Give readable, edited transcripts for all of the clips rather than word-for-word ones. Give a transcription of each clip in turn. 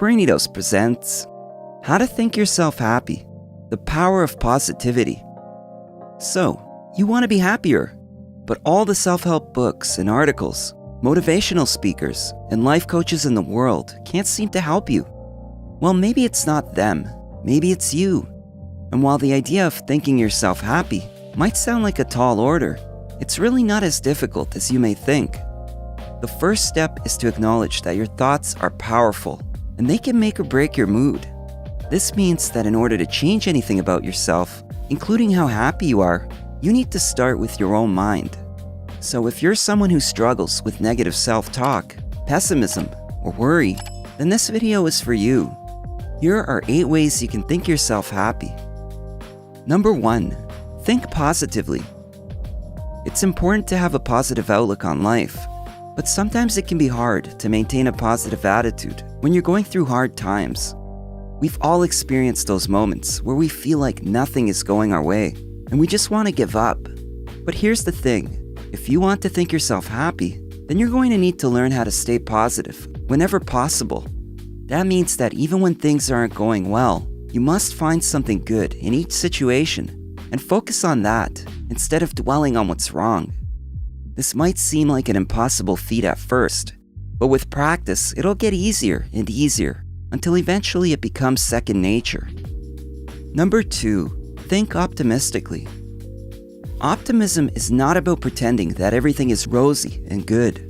Brainitos presents How to Think Yourself Happy, the Power of Positivity. So, you want to be happier, but all the self-help books and articles, motivational speakers, and life coaches in the world can't seem to help you. Well, maybe it's not them, maybe it's you. And while the idea of thinking yourself happy might sound like a tall order, it's really not as difficult as you may think. The first step is to acknowledge that your thoughts are powerful, and they can make or break your mood. This means that in order to change anything about yourself, including how happy you are, you need to start with your own mind. So if you're someone who struggles with negative self-talk, pessimism, or worry, then this video is for you. Here are 8 ways you can think yourself happy. Number 1, think positively. It's important to have a positive outlook on life, but sometimes it can be hard to maintain a positive attitude when you're going through hard times. We've all experienced those moments where we feel like nothing is going our way and we just want to give up. But here's the thing, if you want to think yourself happy, then you're going to need to learn how to stay positive whenever possible. That means that even when things aren't going well, you must find something good in each situation and focus on that instead of dwelling on what's wrong. This might seem like an impossible feat at first, but with practice, it'll get easier and easier until eventually it becomes second nature. Number 2, think optimistically. Optimism is not about pretending that everything is rosy and good.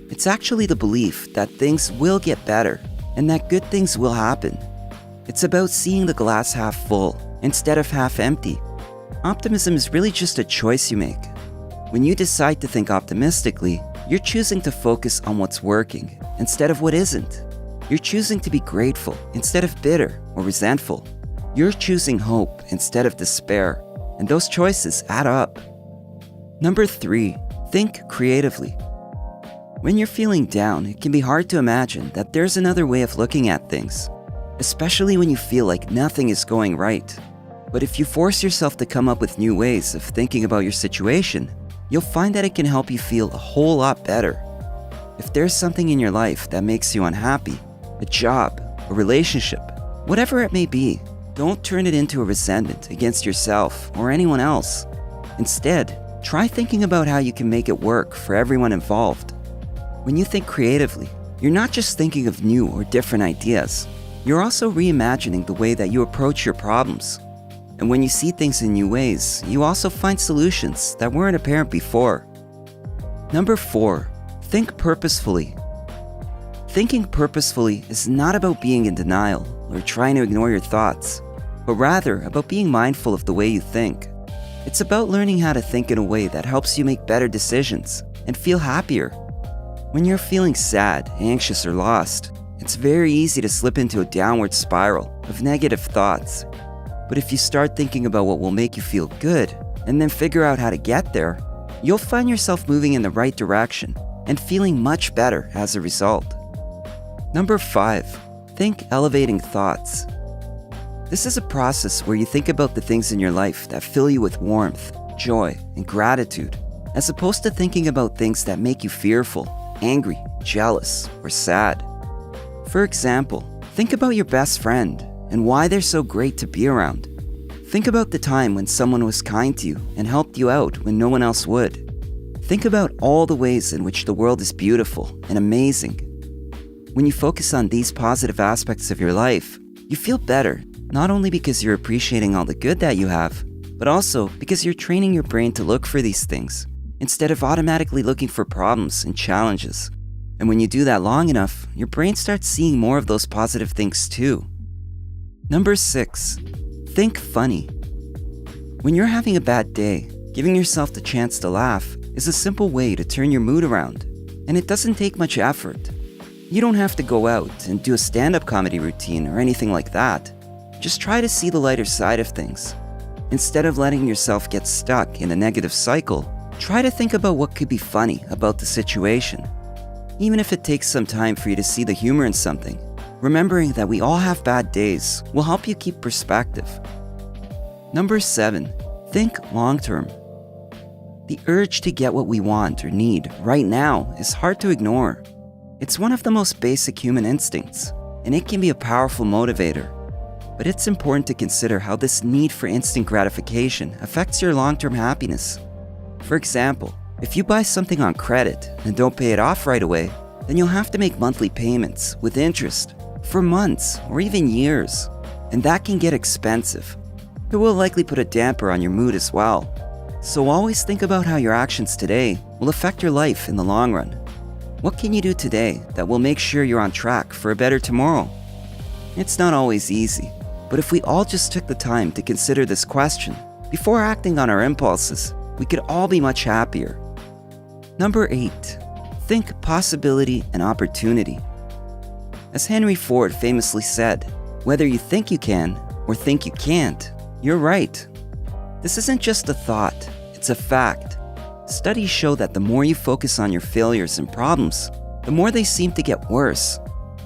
It's actually the belief that things will get better and that good things will happen. It's about seeing the glass half full instead of half empty. Optimism is really just a choice you make. When you decide to think optimistically, you're choosing to focus on what's working instead of what isn't. You're choosing to be grateful instead of bitter or resentful. You're choosing hope instead of despair, and those choices add up. Number 3, think creatively. When you're feeling down, it can be hard to imagine that there's another way of looking at things, especially when you feel like nothing is going right. But if you force yourself to come up with new ways of thinking about your situation, you'll find that it can help you feel a whole lot better. If there's something in your life that makes you unhappy, a job, a relationship, whatever it may be, don't turn it into a resentment against yourself or anyone else. Instead, try thinking about how you can make it work for everyone involved. When you think creatively, you're not just thinking of new or different ideas, you're also reimagining the way that you approach your problems. And when you see things in new ways, you also find solutions that weren't apparent before. Number 4, think purposefully. Thinking purposefully is not about being in denial or trying to ignore your thoughts, but rather about being mindful of the way you think. It's about learning how to think in a way that helps you make better decisions and feel happier. When you're feeling sad, anxious, or lost, it's very easy to slip into a downward spiral of negative thoughts. But if you start thinking about what will make you feel good and then figure out how to get there, you'll find yourself moving in the right direction and feeling much better as a result. Number 5, think elevating thoughts. This is a process where you think about the things in your life that fill you with warmth, joy, and gratitude, as opposed to thinking about things that make you fearful, angry, jealous, or sad. For example, think about your best friend and why they're so great to be around. Think about the time when someone was kind to you and helped you out when no one else would. Think about all the ways in which the world is beautiful and amazing. When you focus on these positive aspects of your life, you feel better, not only because you're appreciating all the good that you have, but also because you're training your brain to look for these things, instead of automatically looking for problems and challenges. And when you do that long enough, your brain starts seeing more of those positive things too. Number 6, think funny. When you're having a bad day, giving yourself the chance to laugh is a simple way to turn your mood around, and it doesn't take much effort. You don't have to go out and do a stand-up comedy routine or anything like that. Just try to see the lighter side of things. Instead of letting yourself get stuck in a negative cycle, try to think about what could be funny about the situation. Even if it takes some time for you to see the humor in something, remembering that we all have bad days will help you keep perspective. Number 7, think long-term. The urge to get what we want or need right now is hard to ignore. It's one of the most basic human instincts. and it can be a powerful motivator. But it's important to consider how this need for instant gratification affects your long-term happiness. For example, if you buy something on credit and don't pay it off right away, then you'll have to make monthly payments with interest for months or even years, and that can get expensive. It will likely put a damper on your mood as well. So always think about how your actions today will affect your life in the long run. What can you do today that will make sure you're on track for a better tomorrow? It's not always easy, but if we all just took the time to consider this question before acting on our impulses, we could all be much happier. Number 8. Think possibility and opportunity. As Henry Ford famously said, whether you think you can or think you can't, you're right. This isn't just a thought, it's a fact. Studies show that the more you focus on your failures and problems, the more they seem to get worse.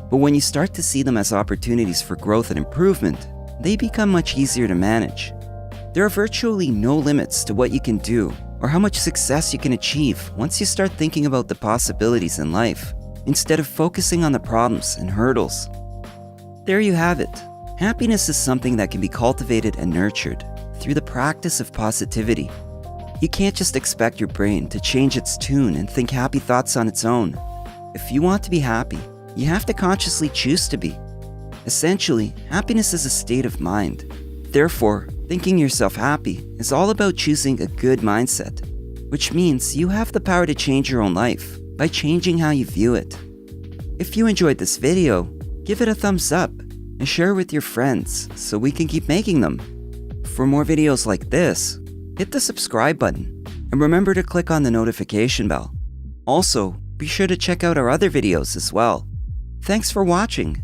But when you start to see them as opportunities for growth and improvement, they become much easier to manage. There are virtually no limits to what you can do or how much success you can achieve once you start thinking about the possibilities in life, instead of focusing on the problems and hurdles. There you have it. Happiness is something that can be cultivated and nurtured through the practice of positivity. You can't just expect your brain to change its tune and think happy thoughts on its own. If you want to be happy, you have to consciously choose to be. Essentially, happiness is a state of mind. Therefore, thinking yourself happy is all about choosing a good mindset, which means you have the power to change your own life by changing how you view it. If you enjoyed this video, give it a thumbs up and share it with your friends so we can keep making them. For more videos like this, hit the subscribe button and remember to click on the notification bell. Also, be sure to check out our other videos as well. Thanks for watching.